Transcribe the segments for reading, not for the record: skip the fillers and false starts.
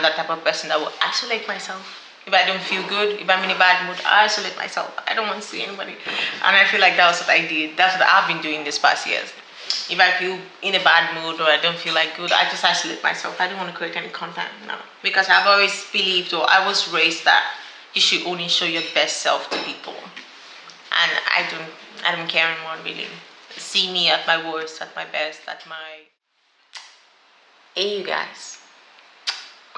I'm that type of person that will isolate myself. If I don't feel good, if I'm in a bad mood, I isolate myself. I don't want to see anybody. And I feel like that was what I did. That's what I've been doing this past years. If I feel in a bad mood or I don't feel like good, I just isolate myself. I don't want to create any content now. Because I've always believed, or I was raised that you should only show your best self to people. And I don't care anymore, really. See me at my worst, at my best, at my... Hey you guys,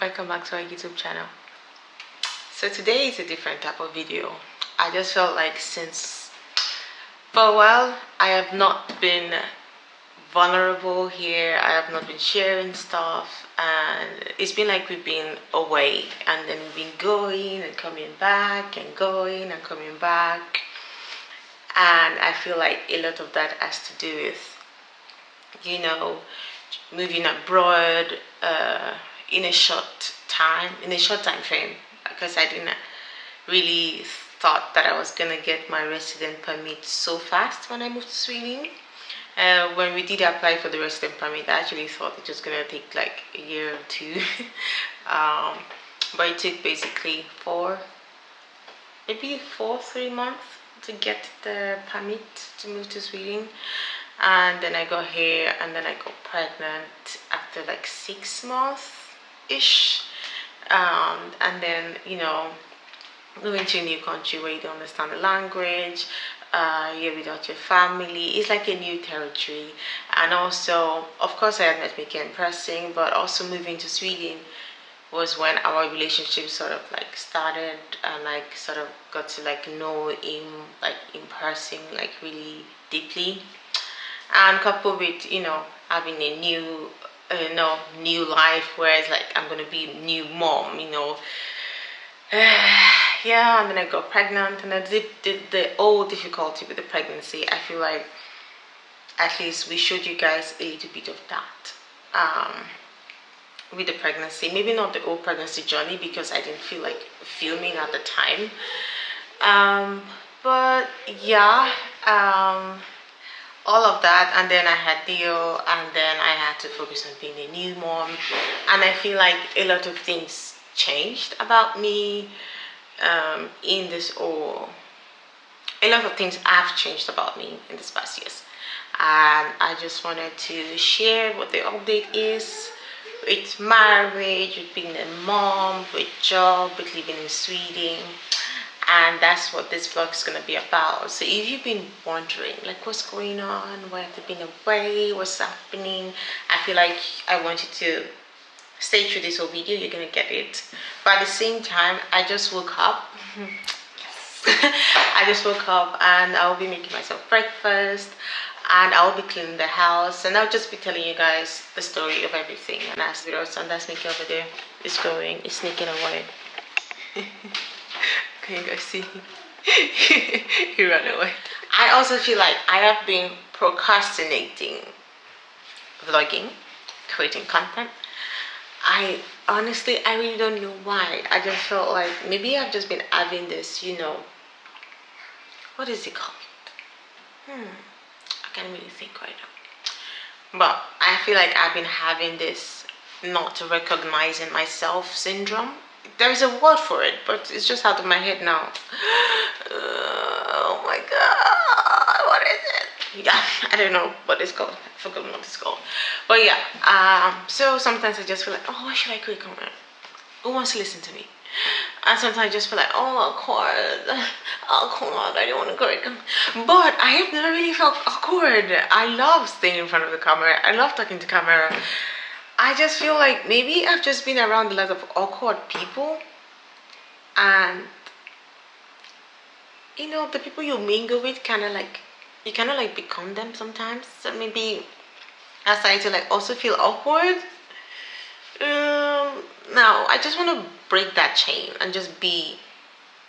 welcome back to our YouTube channel. So today is a different type of video. I just felt like since for a while I have not been vulnerable here, I have not been sharing stuff, and it's been like we've been away and then we've been going and coming back and going and coming back, and I feel like a lot of that has to do with, you know, moving abroad in a short time frame, because I didn't really thought that I was gonna get my resident permit so fast when I moved to Sweden. When we did apply for the resident permit, I actually thought it was gonna take like a year or two. But it took basically 3 months to get the permit to move to Sweden. And then I got here, and then I got pregnant after like 6 months ish. And then, you know, moving to a new country where you don't understand the language, you're without your family, it's like a new territory. And also, of course, I had met Mickey in person, but also moving to Sweden was when our relationship sort of like started, and like sort of got to like know him like in person, like really deeply. And coupled with, you know, having a new new life where it's like I'm gonna be a new mom, you know. Yeah, and then I got pregnant, and I did the whole difficulty with the pregnancy. I feel like at least we showed you guys a little bit of that with the pregnancy. Maybe not the whole pregnancy journey, because I didn't feel like filming at the time, but yeah, all of that. And then I had Theo, and then I had to focus on being a new mom, and I feel like a lot of things changed about me in this whole... A lot of things have changed about me in this past years, and I just wanted to share what the update is with marriage, with being a mom, with job, with living in Sweden. And that's what this vlog is going to be about. So if you've been wondering like what's going on, why have they been away, what's happening, I feel like I want you to stay through this whole video. You're going to get it. But at the same time, I just woke up. I just woke up, and I'll be making myself breakfast, and I'll be cleaning the house, and I'll just be telling you guys the story of everything. And as and that's Mickey over there is going, is sneaking away. Can you guys see? He ran away. I also feel like I have been procrastinating vlogging, creating content. I really don't know why. I just felt like maybe I've just been having this, you know, what is it called? I can't really think right now. But I feel like I've been having this not recognizing myself syndrome. There is a word for it, but it's just out of my head now. Oh my god, what is it? Yeah, I don't know what it's called. I forgot what it's called. But yeah, so sometimes I just feel like, oh, why should I create content? Who wants to listen to me? And sometimes I just feel like, oh, awkward. I don't want to create content. But I have never really felt awkward. I love staying in front of the camera. I love talking to camera. I just feel like maybe I've just been around a lot of awkward people, and you know, the people you mingle with you kind of like become them sometimes. So maybe I started to like also feel awkward. Now I just want to break that chain and just be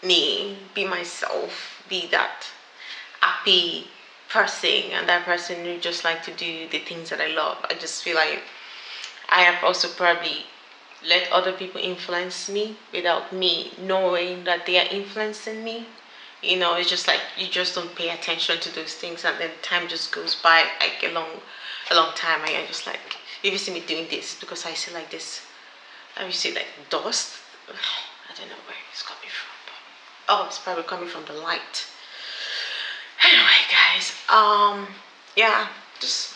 me, be myself, be that happy person, and that person who just like to do the things that I love. I just feel like I have also probably let other people influence me without me knowing that they are influencing me. You know, it's just like you just don't pay attention to those things, and then time just goes by like a long time, and you're just like, if you see me doing this because I say like this, let me see, like dust. I don't know where it's coming from. Oh, it's probably coming from the light. Anyway, guys, yeah, just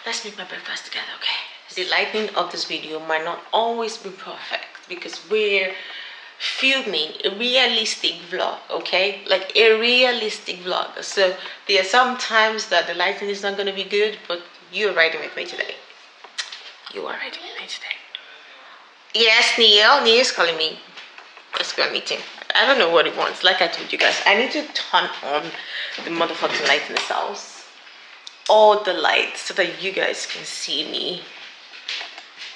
let's make my breakfast together, okay? The lighting of this video might not always be perfect because we're filming a realistic vlog, okay? Like a realistic vlog. So there are some times that the lighting is not going to be good, but you're riding with me today. You are riding with me today. Yes, Neil. Neil's calling me. Let's go and meet him. I don't know what he wants. Like I told you guys, I need to turn on the motherfucking light in this house. All the lights so that you guys can see me.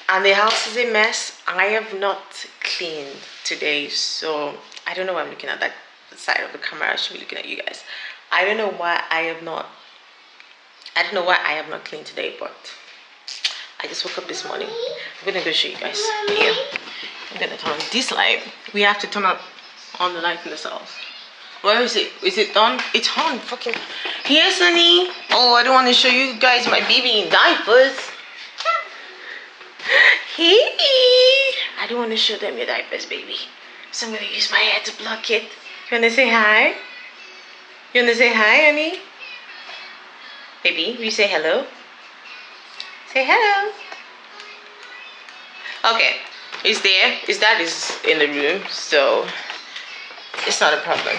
And the house is a mess. I have not cleaned today, so I don't know why I'm looking at that side of the camera. I should be looking at you guys. I don't know why I have not cleaned today, but I just woke up this morning. I'm gonna go show you guys here. I'm gonna turn on this light. We have to turn on the light in this house. Where is it? Is it on? It's on. Fucking. Here, Sunny. Oh, I don't want to show you guys my baby in diapers. Hey. I don't want to show them your diapers, baby. So I'm going to use my hair to block it. You want to say hi? You want to say hi, honey? Baby, will you say hello? Say hello. Okay. He's there. His dad is in the room, so it's not a problem.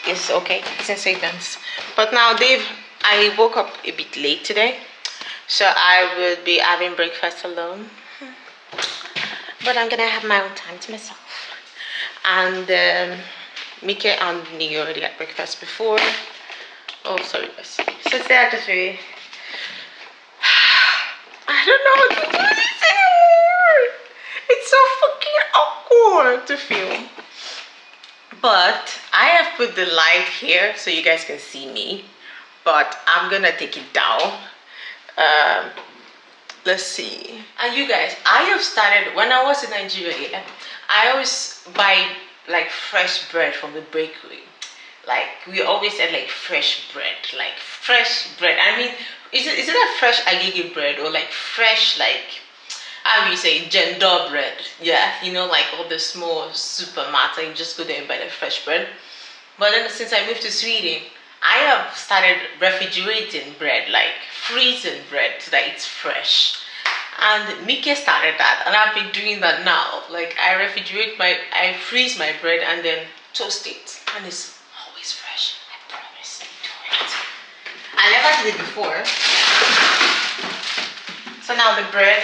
It's okay. It's in savings. But now, Dave, I woke up a bit late today, so I will be having breakfast alone. But I'm gonna have my own time to myself. And Mika and Neo already had breakfast before. Oh, sorry, guys. So it's there to three. I don't know what to do this anymore. It's so fucking awkward to film. But I have put the light here so you guys can see me. But I'm gonna take it down. Let's see. And you guys, I have started when I was in Nigeria. I always buy like fresh bread from the bakery. Like we always had like fresh bread, like fresh bread. I mean, is it a fresh agege bread or like fresh like how do you say gender bread? Yeah, you know, like all the small supermarkets, you just go there and buy the fresh bread. But then since I moved to Sweden, I have started refrigerating bread, like freezing bread so that it's fresh. And Mika started that, and I've been doing that now. Like I freeze my bread and then toast it, and it's always fresh. I promise. Do it. I never did it before. So now the bread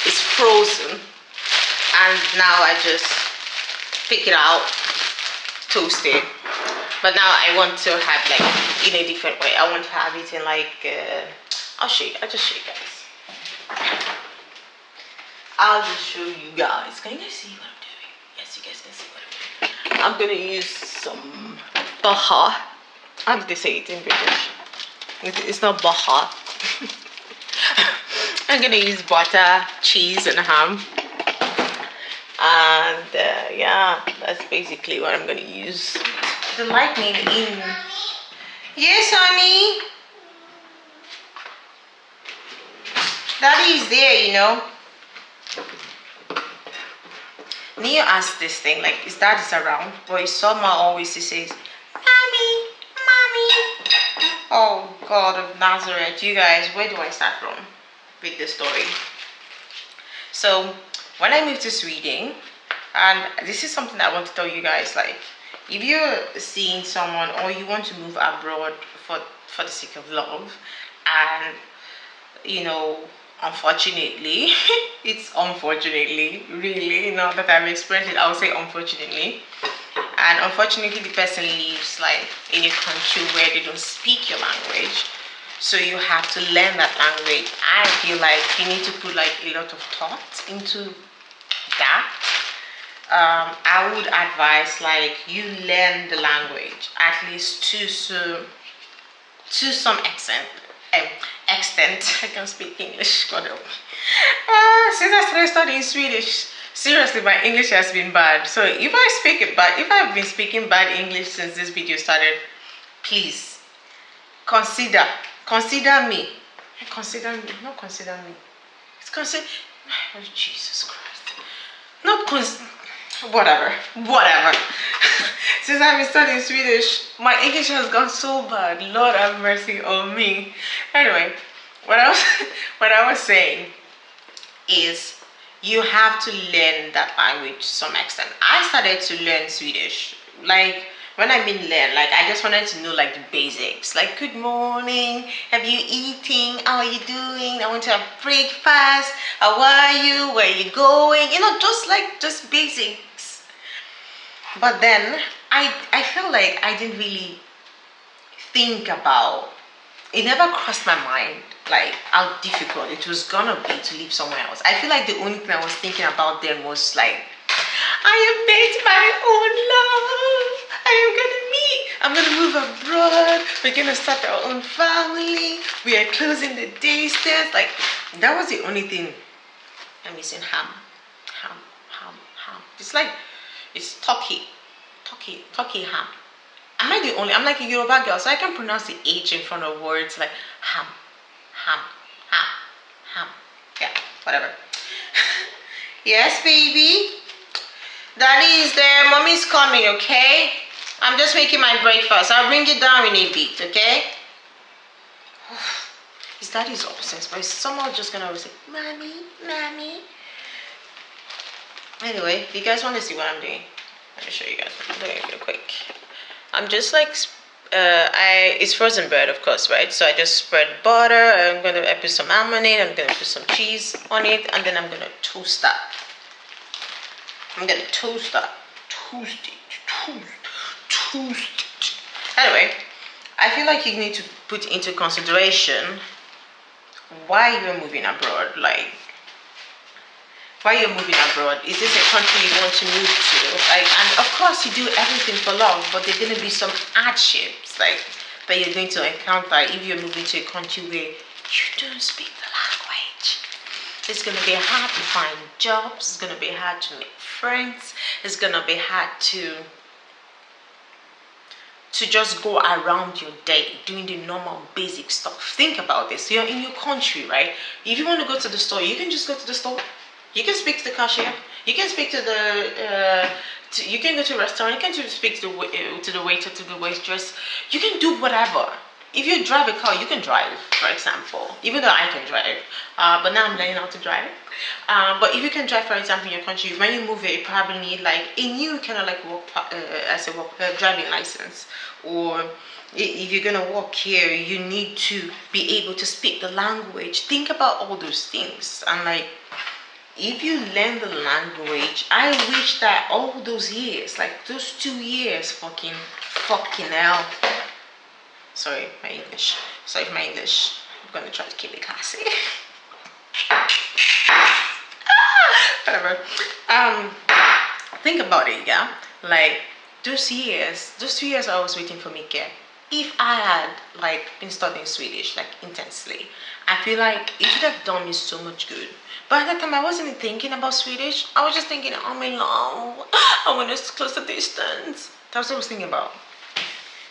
is frozen, and now I just pick it out, toast it. But now I want to have like in a different way. I want to have it in like I'll just show you guys. I'll just show you guys. Can you guys see what I'm doing? Yes, you guys can see what I'm doing. I'm gonna use some baha. How did they say it in British? It's not baha. I'm gonna use butter, cheese, and ham. And yeah, that's basically what I'm gonna use. The lightning in. Yes, honey. Daddy is there, you know. Neo asked this thing, like his dad is around, but his summer always he says, Mommy, Mommy. Oh God of Nazareth, you guys, where do I start from with this story? So when I moved to Sweden, and this is something I want to tell you guys, like if you're seeing someone or you want to move abroad for the sake of love, and you know, unfortunately, it's unfortunately, really, now that I've experienced it, I'll say unfortunately. And unfortunately, the person lives like in a country where they don't speak your language. So you have to learn that language. I feel like you need to put like a lot of thought into that. I would advise like you learn the language at least to some extent. I can speak English. God help me. Since I started studying Swedish, seriously, my English has been bad. So if I've been speaking bad English since this video started, please consider me. Consider me. Not consider me. It's consider. Oh, Jesus Christ. whatever. Since I've been studying Swedish, my English has gone so bad. Lord have mercy on me. Anyway, what I was what I was saying is you have to learn that language to some extent. I started to learn Swedish. Like when I mean learn, like I just wanted to know like the basics. Like good morning, have you eating? How are you doing? I want to have breakfast. How are you? Where are you going? You know, just basics. But then I feel like I didn't really think about, it never crossed my mind like how difficult it was gonna be to live somewhere else. I feel like the only thing I was thinking about then was like, I am made my own love. I'm gonna move abroad. We're gonna start our own family. We are closing the distance. Like that was the only thing. I'm missing ham. It's like it's turkey ham. Am I the only? I'm like a Yoruba girl, so I can pronounce the H in front of words like ham. Yeah, whatever. Yes, baby. Daddy is there. Mommy's coming, okay? I'm just making my breakfast. I'll bring it down in a bit, okay? His daddy is obsessed, but he's somehow just gonna say, Mommy. Anyway, if you guys want to see what I'm doing, let me show you guys what I'm doing real quick. I'm just like, it's frozen bread, of course, right? So I just spread butter. I put some almond on it. I'm gonna put some cheese on it, and then I'm gonna toast that. Toast it. Anyway, I feel like you need to put into consideration why you're moving abroad. Like, why you're moving abroad. Is this a country you want to move to? Like, and of course you do everything for love, but there's going to be some hardships like that you're going to encounter if you're moving to a country where you don't speak the language. It's going to be hard to find jobs. It's going to be hard to make friends. It's going to be hard to just go around your day doing the normal basic stuff. Think about this. You're in your country, right? If you want to go to the store, you can just go to the store. You can speak to the cashier. You can speak to the. You can go to a restaurant. You can speak to the waiter, to the waitress. You can do whatever. If you drive a car, you can drive, for example. Even though I can drive, but now I'm learning how to drive. But if you can drive, for example, in your country, when you move here, you probably need like a new kind of like driving license. Or if you're gonna work here, you need to be able to speak the language. Think about all those things, and like, if you learn the language, I wish that all those years, like those 2 years, fucking hell. Sorry, my English. I'm gonna try to keep it classy. Whatever. Think about it, yeah. Like those 2 years I was waiting for Mika. If I had like been studying Swedish like intensely, I feel like it would have done me so much good. But at that time I wasn't thinking about Swedish. I was just thinking, oh my love, I want to close the distance. That's what I was thinking about.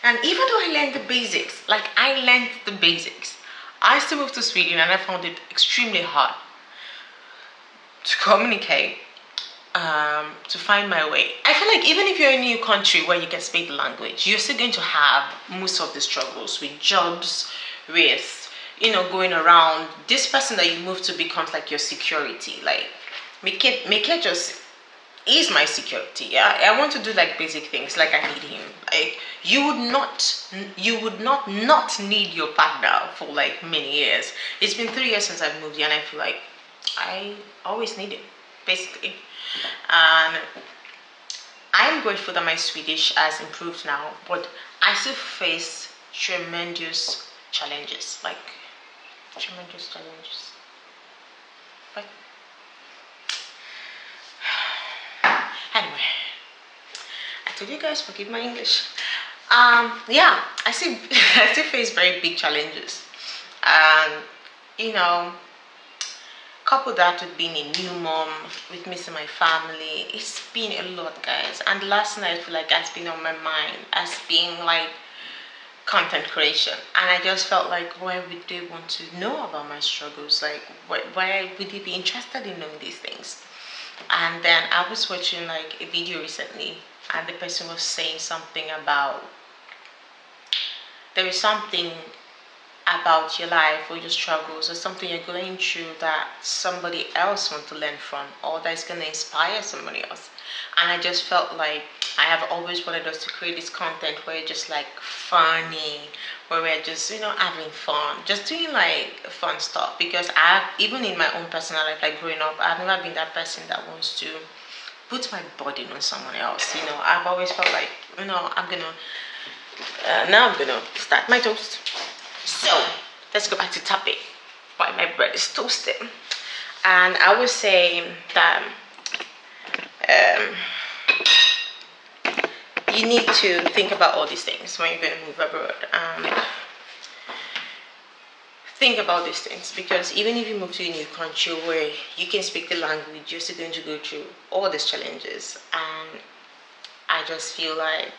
And even though I learned the basics, I still moved to Sweden and I found it extremely hard to communicate, to find my way. I feel like even if you're in a new country where you can speak the language, you're still going to have most of the struggles with jobs, with, you know, going around. This person that you move to becomes like your security. Like, make it just is my security. Yeah, I want to do like basic things. Like I need him. Like you would not need your partner for like many years. It's been 3 years since I've moved here, and I feel like I always need it, basically. And I'm grateful that my Swedish has improved now, but I still face tremendous challenges. But anyway, I told you guys, forgive my English. Yeah, I still face very big challenges, and you know, couple that with being a new mom, with missing my family, it's been a lot, guys. And last night, I feel like has been on my mind as being like content creation, and I just felt like, why would they want to know about my struggles? Like, why would they be interested in knowing these things? And then I was watching like a video recently, and the person was saying something about there is something about your life or your struggles or something you're going through that somebody else wants to learn from, or that's going to inspire somebody else. And I just felt like I have always wanted us to create this content where it's just like funny, where we're just, you know, having fun, just doing like fun stuff. Because I've, even in my own personal life, like growing up, I've never been that person that wants to put my burden on someone else. You know, I've always felt like, you know, now I'm gonna start my toast. So let's go back to topic. Why my bread is toasted. And I was saying that you need to think about all these things when you're going to move abroad. Think about these things, because even if you move to a new country where you can speak the language, you're still going to go through all these challenges. And I just feel like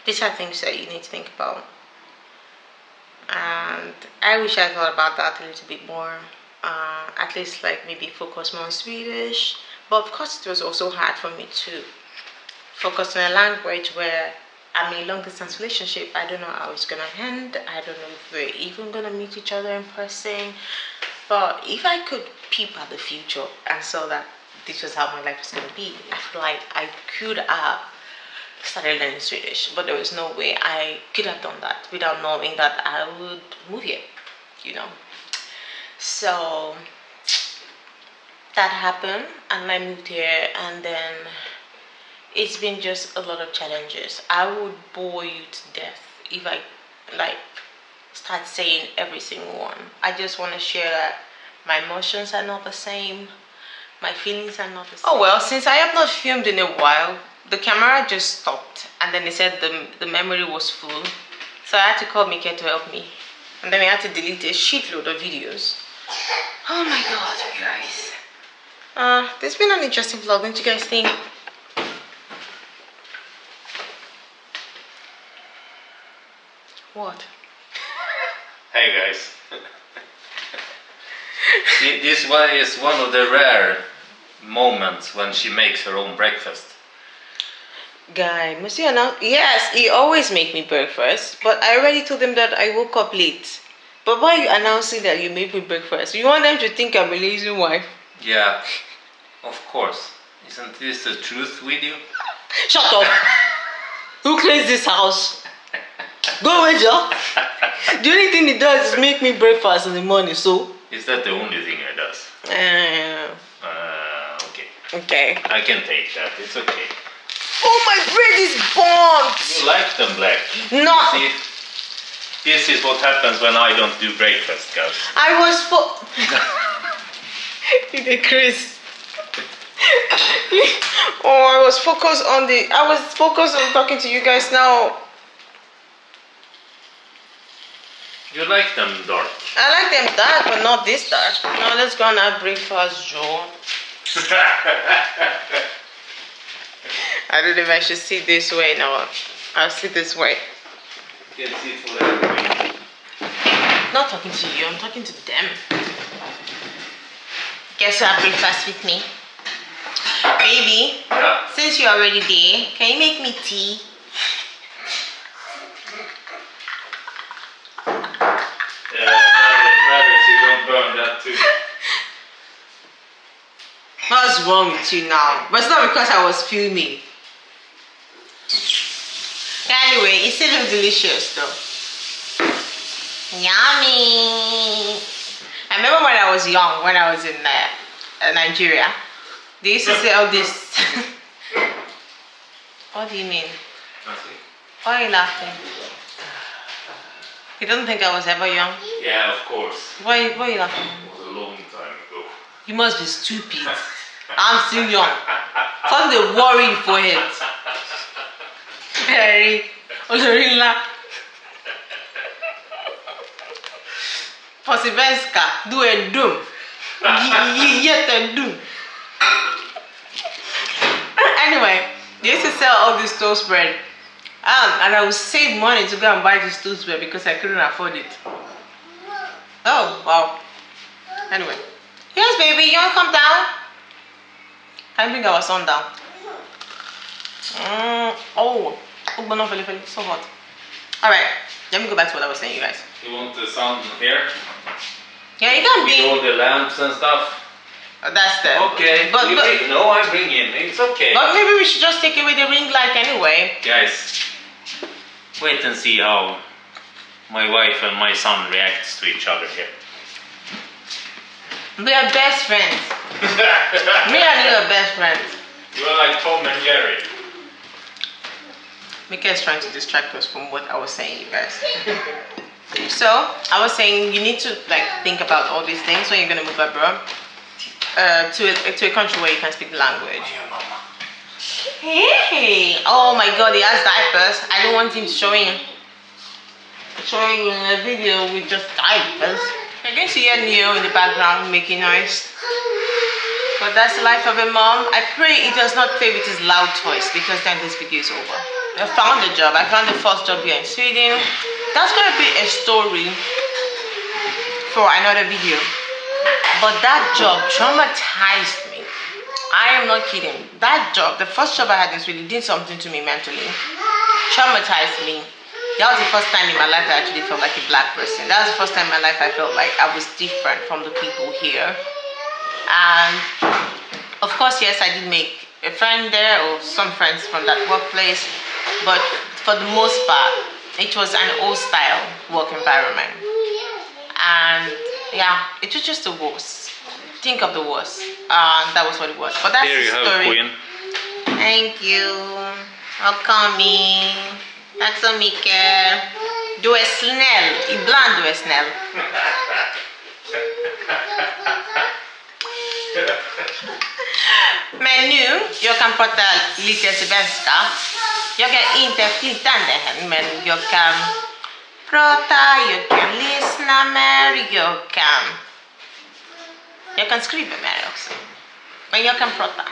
these are things that you need to think about. And I wish I thought about that a little bit more. At least like maybe focus more on Swedish. But of course it was also hard for me to focus on a language where I'm in a long distance relationship. I don't know how it's gonna end. I don't know if we're even gonna meet each other in person. But if I could peep at the future and saw that this was how my life was gonna be, I feel like I could have started learning Swedish. But there was no way I could have done that without knowing that I would move here, you know. So that happened, and I moved here, and then it's been just a lot of challenges. I would bore you to death if I like start saying every single one. I just want to share that my emotions are not the same, my feelings are not the same. Oh well, since I have not filmed in a while, the camera just stopped, and then they said the memory was full, so I had to call Mika to help me, and then I had to delete a shitload of videos. Oh my god, you guys. This has been an interesting vlog, don't you guys think? What? Hey guys. This is one of the rare moments when she makes her own breakfast. Guy, must you announce? Yes, he always make me breakfast, but I already told them that I woke up late. But why are you announcing that you make me breakfast? You want them to think I'm a lazy wife? Yeah, of course. Isn't this the truth with you? Shut up! Who cleans this house? Go away, Joe. The only thing he does is make me breakfast in the morning, so... Is that the only thing he does? Okay. Okay. I can take that, it's okay. Oh, my bread is burnt! You like them black? No! See, this is what happens when I don't do breakfast, guys. I was You're Chris. Oh, I was focused on talking to you guys now. You like them dark? I like them dark, but not this dark. Now let's go and have breakfast, Joe. I don't know if I should sit this way now. I'll sit this way. You can sit whatever way. Not talking to you, I'm talking to them. Guess who have breakfast with me? Baby, Yeah. since you're already there, can you make me tea? Better so you don't burn that too. What's wrong with you now? But it's not because I was filming. Anyway, it still looks delicious though. Yummy! I remember when I was young, when I was in Nigeria, they used to sell this. What do you mean? Nothing. Why are you laughing? You don't think I was ever young? Yeah, of course. Why are you laughing? It was a long time ago. You must be stupid. I'm still young. Fuck the worry for it. Harry, Olorilla. Posibenska, do a doom. Yet a doom. Anyway, they used to sell all this toast bread. And I would save money to go and buy this toast bread because I couldn't afford it. Oh, wow. Anyway. Yes, baby, you wanna come down? Can you bring our son down? Oh, but not really, so hot. Alright, let me go back to what I was saying, you guys. You want the sun here? Yeah, you can with be. all the lamps and stuff. That's the. Okay. But, no, I bring in. It's okay. But maybe we should just take away the ring light anyway. Guys, wait and see how my wife and my son reacts to each other here. We are best friends. Me and you are best friends. You are like Tom and Jerry. Mika is trying to distract us from what I was saying, you guys. So I was saying you need to like think about all these things when you're gonna move abroad to a country where you can speak the language. Hey! Oh my God, he has diapers. I don't want him showing in a video with just diapers. I can see a Neo in the background making noise. But that's the life of a mom. I pray he does not play with his loud toys because then this video is over. I found a job. I found the first job here in Sweden. That's gonna be a story for another video. But that job traumatized me. I am not kidding. That job, the first job I had in Sweden, did something to me mentally. Traumatized me. That was the first time in my life I actually felt like a black person. That was the first time in my life I felt like I was different from the people here. And of course, yes, I did make a friend there or some friends from that workplace. But for the most part, it was an old style work environment. And yeah, it was just the worst. Think of the worst. That was what it was. But that's there you the story. have Queen. Thank you. Welcome. Tack så mycket. Du är snäll. Ibland du är snäll. Men nu, jag kan prata lite svenska. Jag är inte flytande än, men jag kan prata, jag kan lyssna mer, jag kan skriva mer också. Men jag kan prata.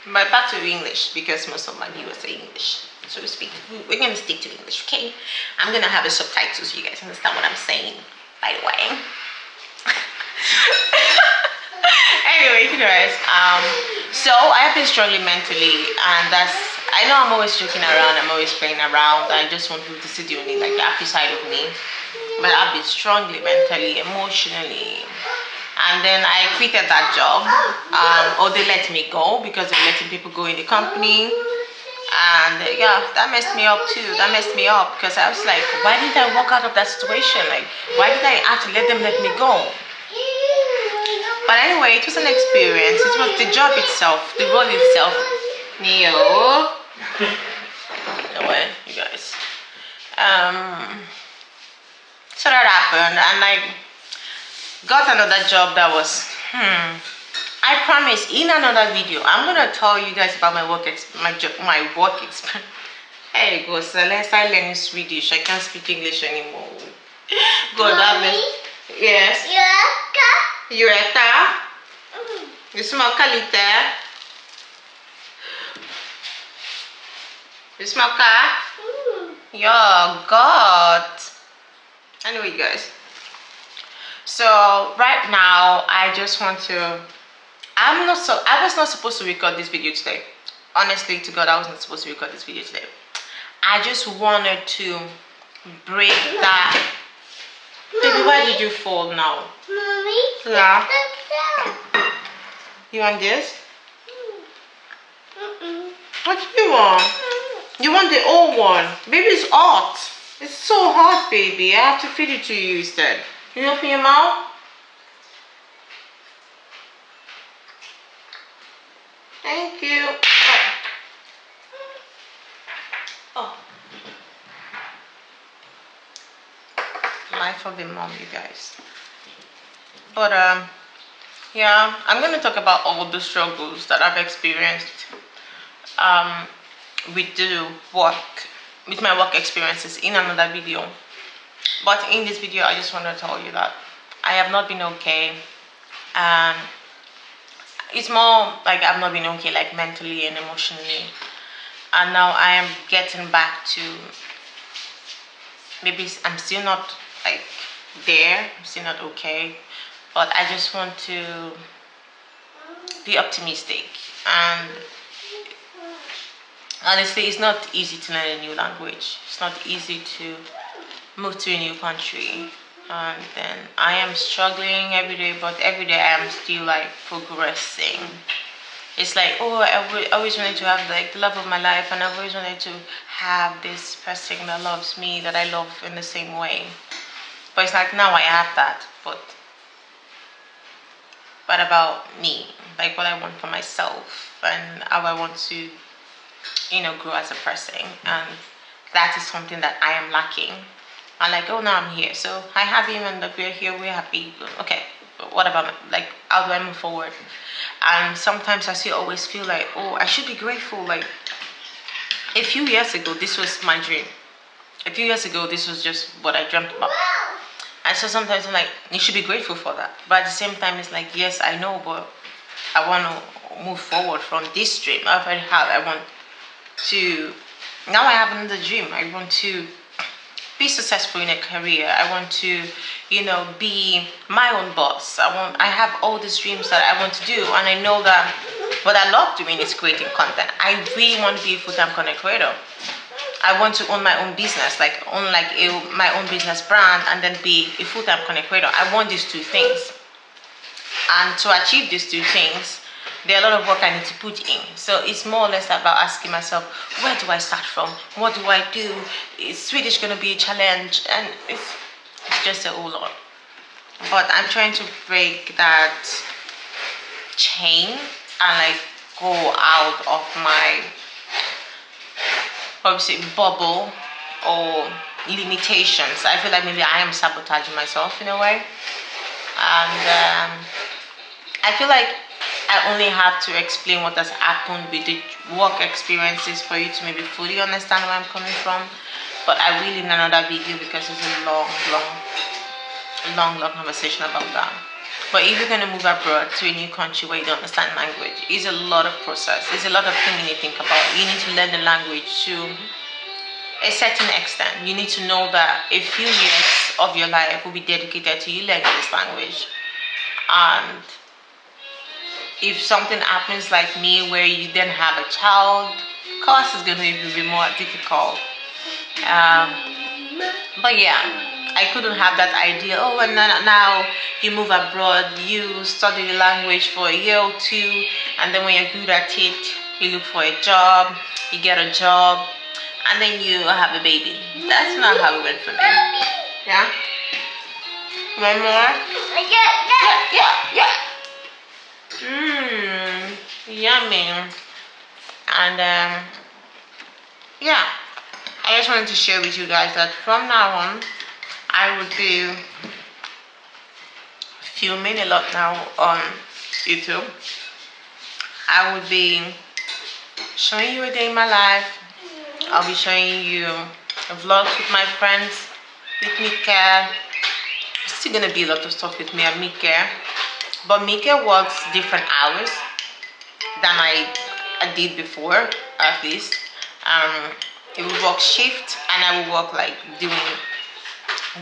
But back to English, because most of my viewers are English. So to speak, we're going to stick to English, okay? I'm going to have a subtitle so you guys understand what I'm saying, by the way. Anyway, you guys, so I have been struggling mentally, and I know I'm always joking around, I'm always playing around. I just want people to see the only like the happy side of me. But I've been struggling mentally, emotionally. And then I quitted that job, or they let me go because they're letting people go in the company. And yeah, that messed me up too. That messed me up because I was like, why didn't I walk out of that situation? Like, why did I actually let them let me go? But anyway, it was an experience. It was the job itself, the role itself. Neo. Anyway, you guys. So that happened, and I got another job that was, I promise in another video, I'm gonna tell you guys about my work experience. Hey, go, so let's start learning Swedish. I can't speak English anymore. God, that mess. Yes. Eureka. You smoke a little. You smoke a? Yeah, God. Anyway, guys. So right now, I just want to. I was not supposed to record this video today. Honestly, to God, I wasn't supposed to record this video today. I just wanted to break that. Baby, why did you fall now? Mommy? Yeah. You want this? What do you want? You want the old one? Baby, it's hot. It's so hot, baby. I have to feed it to you instead. Can you open your mouth? Thank you. Oh. Life of the mom, you guys. But yeah, I'm gonna talk about all the struggles that I've experienced with my work experiences in another video. But in this video, I just want to tell you that I have not been okay, and it's more like I've not been okay, like mentally and emotionally. And now I am getting back to, maybe I'm still not like there, I'm still not okay, but I just want to be optimistic. And honestly, it's not easy to learn a new language. It's not easy to move to a new country. And then I am struggling every day, but every day I am still like progressing. It's like, oh, always wanted to have like the love of my life, and I've always wanted to have this person that loves me, that I love in the same way. But it's like now I have that, but what about me? Like what I want for myself and how I want to, grow as a person. And that is something that I am lacking. I'm like, oh, now I'm here. So I have him, and like, we're here, we're happy. Okay, but what about, like, how do I move forward? And sometimes I still always feel like, oh, I should be grateful. Like, a few years ago, this was my dream. A few years ago, this was just what I dreamt about. And so sometimes I'm like, you should be grateful for that. But at the same time, it's like, yes, I know, but I want to move forward from this dream I've already had. I want to, now I have another dream. I want to be successful in a career. I want to, be my own boss. I have all these dreams that I want to do. And I know that what I love doing is creating content. I really want to be a full-time content creator. I want to own my own business, like own like my own business brand, and then be a full-time content creator. I want these two things. And to achieve these two things, there are a lot of work I need to put in. So it's more or less about asking myself, where do I start from? What do I do? Is Swedish going to be a challenge? And it's just a whole lot. But I'm trying to break that chain and like go out of my, obviously, bubble or limitations. I feel like maybe I am sabotaging myself in a way. And I feel like I only have to explain what has happened with the work experiences for you to maybe fully understand where I'm coming from. But I will in another video, because it's a long conversation about that. But if you're going to move abroad to a new country where you don't understand language, it's a lot of process. It's a lot of things you need to think about. You need to learn the language to a certain extent. You need to know that a few years of your life will be dedicated to you learning this language. And if something happens like me where you then have a child, of course it's going to be more difficult. But yeah, I couldn't have that idea. Oh, and now you move abroad, you study the language for a year or two, and then when you're good at it, you look for a job, you get a job, and then you have a baby. That's not how it went for me. Yeah? One more? Yeah. Yummy. And yeah, I just wanted to share with you guys that from now on, I would be filming a lot now on YouTube. I would be showing you a day in my life. I'll be showing you vlogs with my friends, with Mika. It's still gonna be a lot of stuff with me and Mika. But Mika works different hours than I did before, at least. He will work shift, and I will work like during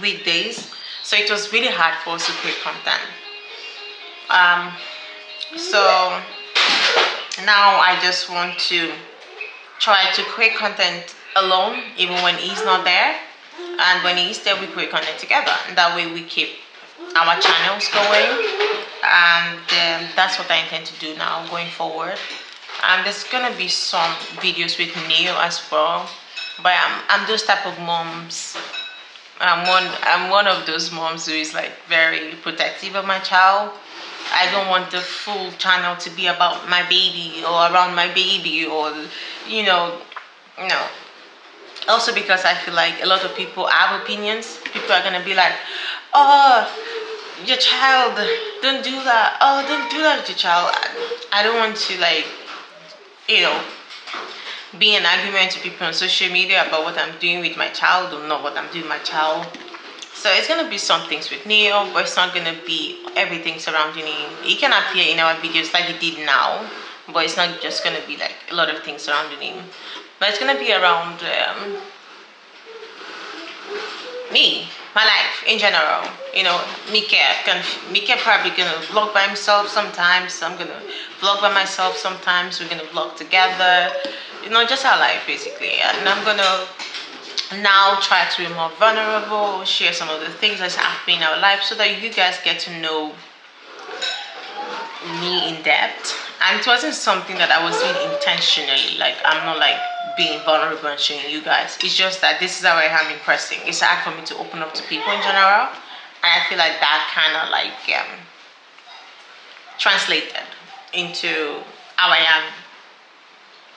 weekdays. So it was really hard for us to create content. So now I just want to try to create content alone, even when he's not there. And when he's there, we create content together. And that way we keep our channels going. And that's what I intend to do now going forward. And there's gonna be some videos with Neo as well. But I'm those type of moms. I'm one of those moms who is like very protective of my child. I don't want the full channel to be about my baby or around my baby, or no. Also because I feel like a lot of people have opinions. People are gonna be like, oh, your child, don't do that. Oh, don't do that with your child. I don't want to be in argument to people on social media about what I'm doing with my child or not what I'm doing with my child. So it's gonna be some things with Neo, but it's not gonna be everything surrounding him. He can appear in our videos like he did now, but it's not just gonna be like a lot of things surrounding him. But it's gonna be around me, my life in general. Mika probably gonna vlog by himself sometimes. I'm gonna vlog by myself sometimes. We're gonna vlog together. Just our life basically. And I'm gonna now try to be more vulnerable, share some of the things that's happening in our life so that you guys get to know me in depth. And it wasn't something that I was doing intentionally. Like, I'm not like being vulnerable and showing you guys. It's just that this is how I am in person. It's hard for me to open up to people in general. And I feel like that kind of like translated into how I am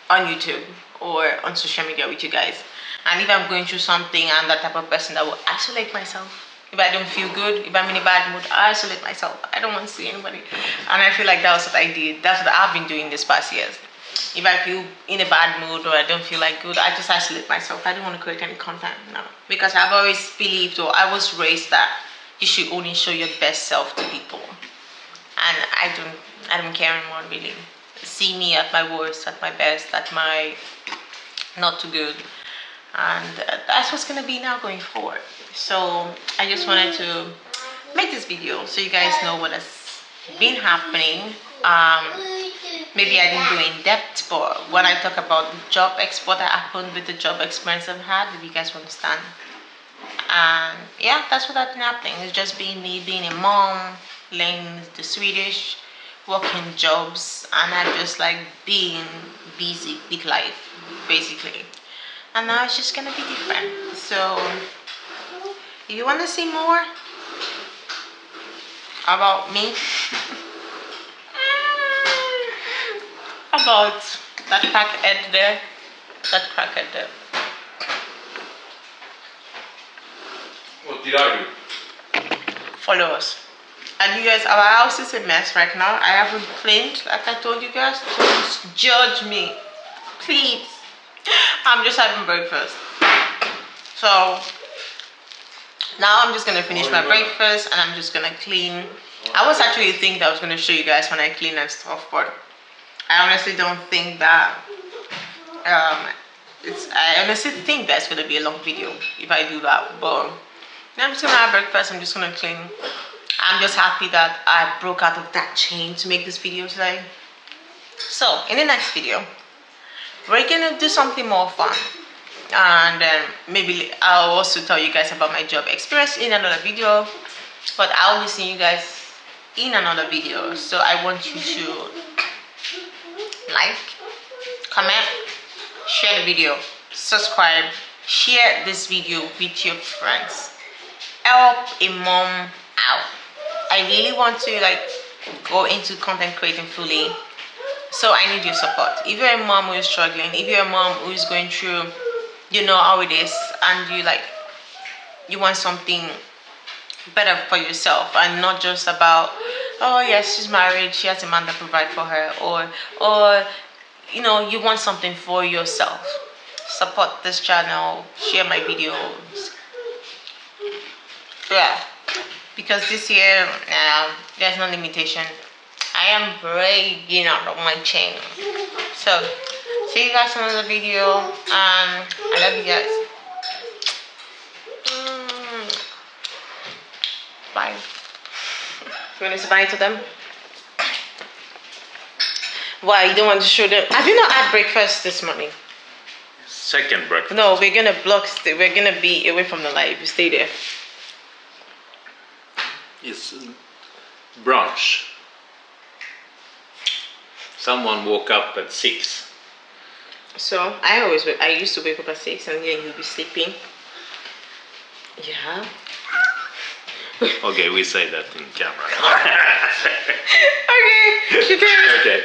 on YouTube or on social media with you guys. And if I'm going through something, I'm that type of person that will isolate myself. If I don't feel good, if I'm in a bad mood, I isolate myself. I don't want to see anybody. And I feel like that was what I did. That's what I've been doing this past years. If I feel in a bad mood or I don't feel like good, I just isolate myself. I don't want to create any content now. Because I've always believed, or I was raised that you should only show your best self to people. And I don't care anymore really. See me at my worst, at my best, at my not too good. And that's what's gonna be now going forward. So I just wanted to make this video so you guys know what has been happening. Maybe I didn't go in depth, but when I talk about the job what happened with the job experience I've had, if you guys understand. And yeah, that's what has been happening. It's just being me, being a mom, learning the Swedish, working jobs, and I'm just like being busy with life, basically. And now it's just gonna be different. So if you want to see more about me, about that crackhead there, What did I do? follow us. And you guys, our house is a mess right now. I haven't cleaned, like I told you guys. Don't judge me, please. I'm just having breakfast. So now I'm just gonna finish my breakfast and I'm just gonna clean. I was actually thinking that I was gonna show you guys when I clean and stuff, but I honestly don't think that I honestly think that's gonna be a long video if I do that. But I'm just gonna have breakfast. I'm just gonna clean. I'm just happy that I broke out of that chain to make this video today. So in the next video, we're gonna do something more fun, and maybe I'll also tell you guys about my job experience in another video, but I'll be seeing you guys in another video. So I want you to like, comment, share the video, subscribe, share this video with your friends. Help a mom out. I really want to like go into content creating fully. So I need your support. If you're a mom who is struggling, if you're a mom who is going through, how it is, and you want something better for yourself, and not just about, oh yes, she's married, she has a man that provides for her, or you want something for yourself. Support this channel, share my videos. Yeah, because this year there's no limitation. I am breaking out of my chain. So, see you guys in another video. I love you guys. Bye. You want to say bye to them? Why, you don't want to show them? Have you not had breakfast this morning? Second breakfast. No, we're gonna we're gonna be away from the light. You stay there. It's brunch. Someone woke up at 6. So I used to wake up at 6 and then you'll be sleeping. Yeah. Okay, we say that in camera. Okay. Okay.